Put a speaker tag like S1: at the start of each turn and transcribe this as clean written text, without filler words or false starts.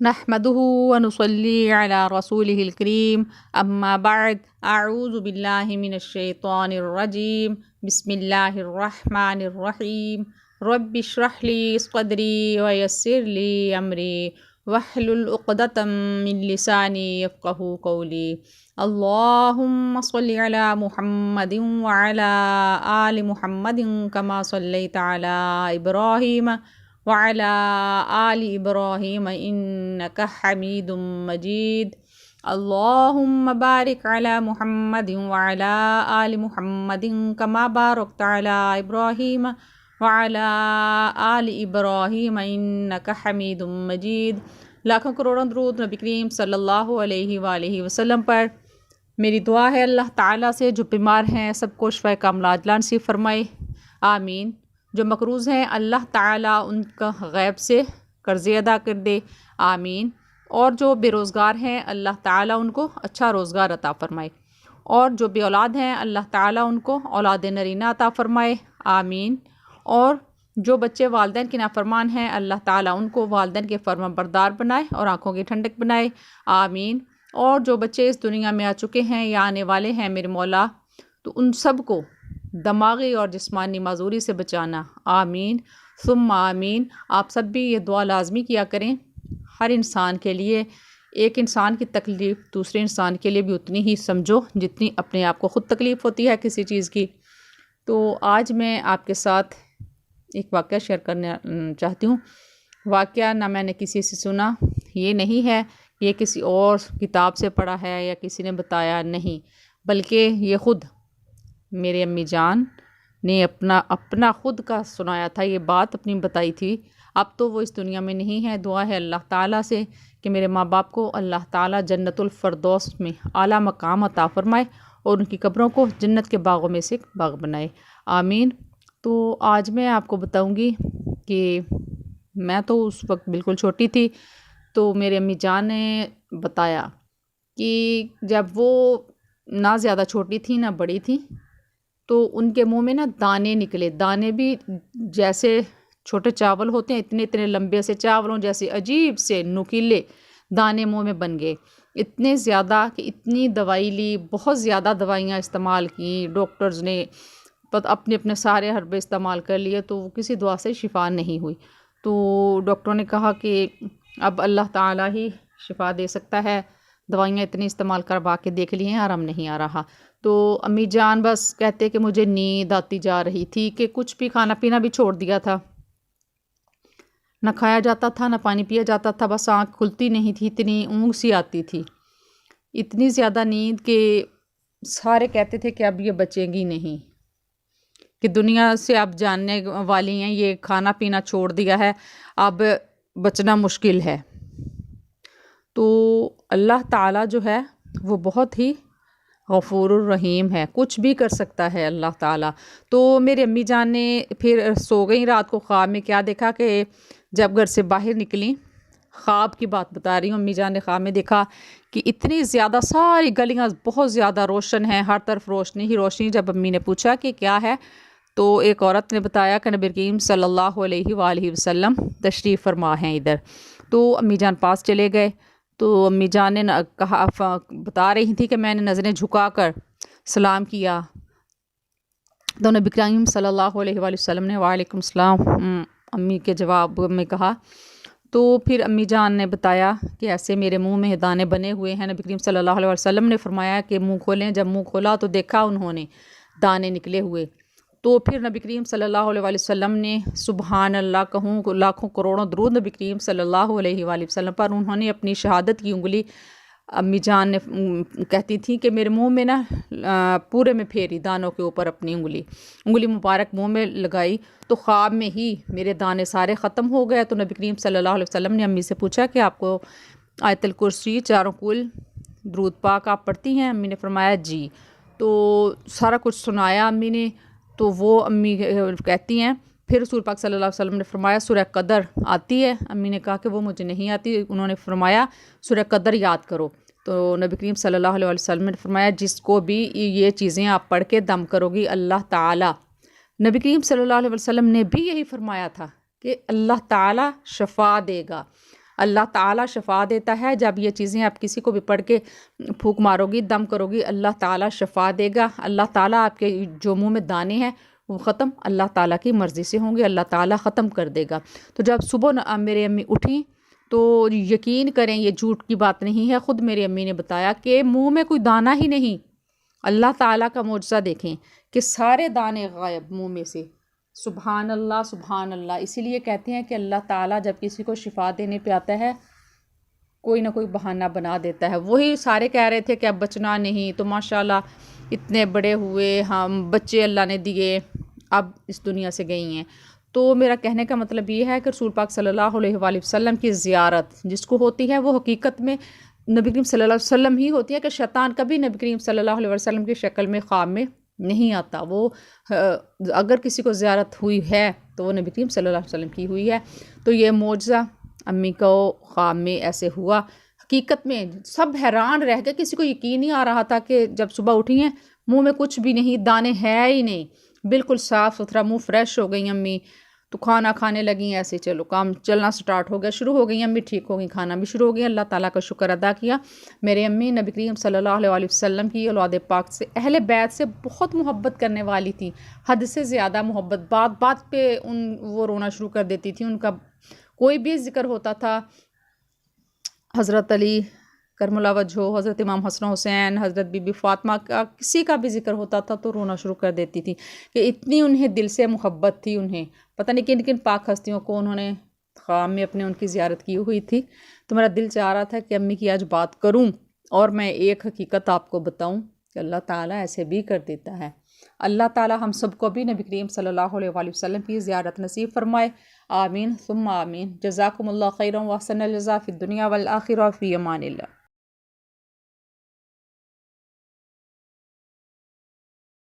S1: نحمده ونصلي على رسوله الكريم أما بعد أعوذ بالله من الشيطان الرجيم بسم الله الرحمن الرحيم رب اشرح لي صدري ويسر لي أمري واحلل عقدة من لساني يفقهوا قولي اللهم صل على محمد وعلى آل محمد كما صليت على إبراهيم وعلى آل إبراهيم إنك حميد مجيد اللهم بارك على محمد وعلى آل محمد كما باركت على إبراهيم وعلى آل إبراهيم إنك حميد مجيد۔ لاکھوں کروڑوں درود نبی کریم صلی اللہ علیہ وآلہ وسلم پر۔ میری دعا ہے اللہ تعالیٰ سے جو بیمار ہیں سب کو شفاء کاملہ عاجلہ نصیب فرمائے، آمین۔ جو مقروض ہیں اللہ تعالیٰ ان کا غیب سے قرضے ادا کر دے، آمین۔ اور جو بے روزگار ہیں اللہ تعالیٰ ان کو اچھا روزگار عطا فرمائے، اور جو بے اولاد ہیں اللہ تعالیٰ ان کو اولاد نرینہ عطا فرمائے، آمین۔ اور جو بچے والدین کے نافرمان ہیں اللہ تعالیٰ ان کو والدین کے فرما بردار بنائے اور آنکھوں کی ٹھنڈک بنائے، آمین۔ اور جو بچے اس دنیا میں آ چکے ہیں یا آنے والے ہیں میرے مولا، تو ان سب کو دماغی اور جسمانی معذوری سے بچانا، آمین ثم آمین۔ آپ سب بھی یہ دعا لازمی کیا کریں۔ ہر انسان کے لیے ایک انسان کی تکلیف دوسرے انسان کے لیے بھی اتنی ہی سمجھو جتنی اپنے آپ کو خود تکلیف ہوتی ہے کسی چیز کی۔ تو آج میں آپ کے ساتھ ایک واقعہ شیئر کرنا چاہتی ہوں۔ واقعہ نہ میں نے کسی سے سنا، یہ نہیں ہے یہ کسی اور کتاب سے پڑھا ہے یا کسی نے بتایا، نہیں، بلکہ یہ خود میرے امی جان نے اپنا خود کا سنایا تھا، یہ بات اپنی بتائی تھی۔ اب تو وہ اس دنیا میں نہیں ہے، دعا ہے اللہ تعالیٰ سے کہ میرے ماں باپ کو اللہ تعالیٰ جنت الفردوس میں اعلیٰ مقام عطا فرمائے اور ان کی قبروں کو جنت کے باغوں میں سے ایک باغ بنائے، آمین۔ تو آج میں آپ کو بتاؤں گی کہ میں تو اس وقت بالکل چھوٹی تھی، تو میرے امی جان نے بتایا کہ جب وہ نہ زیادہ چھوٹی تھی نہ بڑی تھی تو ان کے منہ میں نا دانے نکلے، دانے بھی جیسے چھوٹے چاول ہوتے ہیں اتنے اتنے لمبے سے چاولوں جیسے عجیب سے نکیلے دانے منہ میں بن گئے، اتنے زیادہ کہ اتنی دوائی لی، بہت زیادہ دوائیاں استعمال کیں، ڈاکٹرز نے اپنے سارے حربے استعمال کر لیے تو کسی دعا سے شفا نہیں ہوئی۔ تو ڈاکٹروں نے کہا کہ اب اللہ تعالیٰ ہی شفا دے سکتا ہے، دوائیاں اتنی استعمال کروا کے دیکھ لی ہیں، آرام نہیں آ رہا۔ تو امی جان بس کہتے کہ مجھے نیند آتی جا رہی تھی کہ کچھ بھی کھانا پینا بھی چھوڑ دیا تھا، نہ کھایا جاتا تھا نہ پانی پیا جاتا تھا، بس آنکھ کھلتی نہیں تھی، اتنی اونگ سی آتی تھی، اتنی زیادہ نیند کہ سارے کہتے تھے کہ اب یہ بچیں گی نہیں، کہ دنیا سے اب جاننے والی ہیں، یہ کھانا پینا چھوڑ دیا ہے، اب بچنا مشکل ہے۔ تو اللہ تعالیٰ جو ہے وہ بہت ہی غفور الرحیم ہے، کچھ بھی کر سکتا ہے اللہ تعالیٰ۔ تو میری امی جان نے پھر سو گئیں رات کو، خواب میں کیا دیکھا کہ جب گھر سے باہر نکلیں، خواب کی بات بتا رہی ہوں، امی جان نے خواب میں دیکھا کہ اتنی زیادہ ساری گلیاں بہت زیادہ روشن ہیں، ہر طرف روشنی ہی روشنی۔ جب امی نے پوچھا کہ کیا ہے تو ایک عورت نے بتایا کہ نبی کریم صلی اللہ علیہ وآلہ وسلم تشریف فرما ہیں ادھر۔ تو امی جان پاس چلے گئے، تو امی جان نے کہا، بتا رہی تھی کہ میں نے نظریں جھکا کر سلام کیا، تو نبی کریم صلی اللہ علیہ وآلہ وسلم نے وعلیکم السلام امی کے جواب میں کہا۔ تو پھر امی جان نے بتایا کہ ایسے میرے منہ میں دانے بنے ہوئے ہیں، نبی کریم صلی اللہ علیہ وسلم نے فرمایا کہ منہ کھولیں، جب منہ کھولا تو دیکھا انہوں نے دانے نکلے ہوئے۔ تو پھر نبی کریم صلی اللہ علیہ وسلم نے سبحان اللہ کہوں، لاکھوں کروڑوں درود نبی کریم صلی اللہ علیہ وآلہ وسلم پر، انہوں نے اپنی شہادت کی انگلی امی جان نے کہتی تھی کہ میرے منہ میں نا پورے میں پھیری، دانوں کے اوپر اپنی انگلی مبارک منہ میں لگائی، تو خواب میں ہی میرے دانے سارے ختم ہو گئے۔ تو نبی کریم صلی اللہ علیہ وسلم نے امی سے پوچھا کہ آپ کو آیت الکرسی، چاروں کل، درود پاک آپ پڑھتی ہیں؟ امی نے فرمایا جی۔ تو سارا کچھ سنایا امی نے، تو وہ امی کہتی ہیں پھر رسول پاک صلی اللہ علیہ وسلم نے فرمایا سورہ قدر آتی ہے؟ امی نے کہا کہ وہ مجھے نہیں آتی۔ انہوں نے فرمایا سورہ قدر یاد کرو۔ تو نبی کریم صلی اللہ علیہ وسلم نے فرمایا جس کو بھی یہ چیزیں آپ پڑھ کے دم کرو گی، اللہ تعالیٰ، نبی کریم صلی اللہ علیہ وسلم نے بھی یہی فرمایا تھا کہ اللہ تعالیٰ شفا دے گا۔ اللہ تعالیٰ شفا دیتا ہے. جب یہ چیزیں آپ کسی کو بھی پڑھ کے پھونک مارو گی، دم کرو گی، اللہ تعالیٰ شفا دے گا. اللہ تعالیٰ آپ کے جو منہ میں دانے ہیں وہ ختم اللہ تعالیٰ کی مرضی سے ہوں گے، اللہ تعالیٰ ختم کر دے گا. تو جب صبح میری امی اٹھیں تو یقین کریں یہ جھوٹ کی بات نہیں ہے، خود میری امی نے بتایا کہ منہ میں کوئی دانہ ہی نہیں. اللہ تعالیٰ کا معجزہ دیکھیں کہ سارے دانے غائب منہ میں سے. سبحان اللہ سبحان اللہ. اسی لیے کہتے ہیں کہ اللہ تعالیٰ جب کسی کو شفا دینے پہ آتا ہے کوئی نہ کوئی بہانہ بنا دیتا ہے. وہی سارے کہہ رہے تھے کہ اب بچنا نہیں، تو ماشاءاللہ اتنے بڑے ہوئے، ہم بچے اللہ نے دیے، اب اس دنیا سے گئی ہیں. تو میرا کہنے کا مطلب یہ ہے کہ رسول پاک صلی اللہ علیہ وآلہ وسلم کی زیارت جس کو ہوتی ہے وہ حقیقت میں نبی کریم صلی اللہ علیہ وسلم ہی ہوتی ہے، کہ شیطان کبھی نبی کریم صلی اللہ علیہ وسلم کی شکل میں خواب میں نہیں آتا. وہ اگر کسی کو زیارت ہوئی ہے تو وہ نبی کریم صلی اللہ علیہ وسلم کی ہوئی ہے. تو یہ معجزہ امی کو خواب میں ایسے ہوا. حقیقت میں سب حیران رہ گئے، کسی کو یقین نہیں آ رہا تھا کہ جب صبح اٹھی ہیں منہ میں کچھ بھی نہیں، دانے ہے ہی نہیں، بالکل صاف ستھرا، منہ فریش ہو گئی امی. تو کھانا کھانے لگیں، ایسے چلو کام چلنا سٹارٹ ہو گیا، شروع ہو گئی امی، ٹھیک ہو گئی، کھانا بھی شروع ہو گیا. اللہ تعالیٰ کا شکر ادا کیا. میرے امی نبی کریم صلی اللہ علیہ وآلہ وسلم کی اولاد پاک سے، اہل بیت سے بہت محبت کرنے والی تھی، حد سے زیادہ محبت. بات بات پہ وہ رونا شروع کر دیتی تھی. ان کا کوئی بھی ذکر ہوتا تھا، حضرت علی کرم اللہ وجہہ، حضرت امام حسن حسین، حضرت بی بی فاطمہ کا کسی کا بھی ذکر ہوتا تھا تو رونا شروع کر دیتی تھی، کہ اتنی انہیں دل سے محبت تھی. انہیں پتہ نہیں کن کن پاک ہستیوں کو انہوں نے خواب میں اپنے ان کی زیارت کی ہوئی تھی. تو میرا دل چاہ رہا تھا کہ امی کی آج بات کروں اور میں ایک حقیقت آپ کو بتاؤں کہ اللہ تعالیٰ ایسے بھی کر دیتا ہے. اللہ تعالیٰ ہم سب کو بھی نبی کریم صلی اللہ علیہ وآلہ وسلم کی زیارت نصیب فرمائے. آمین ثم آمین. جزاکم اللہ خیرا و احسن الجزاء فی الدنیا والآخرہ، فی امان اللہ.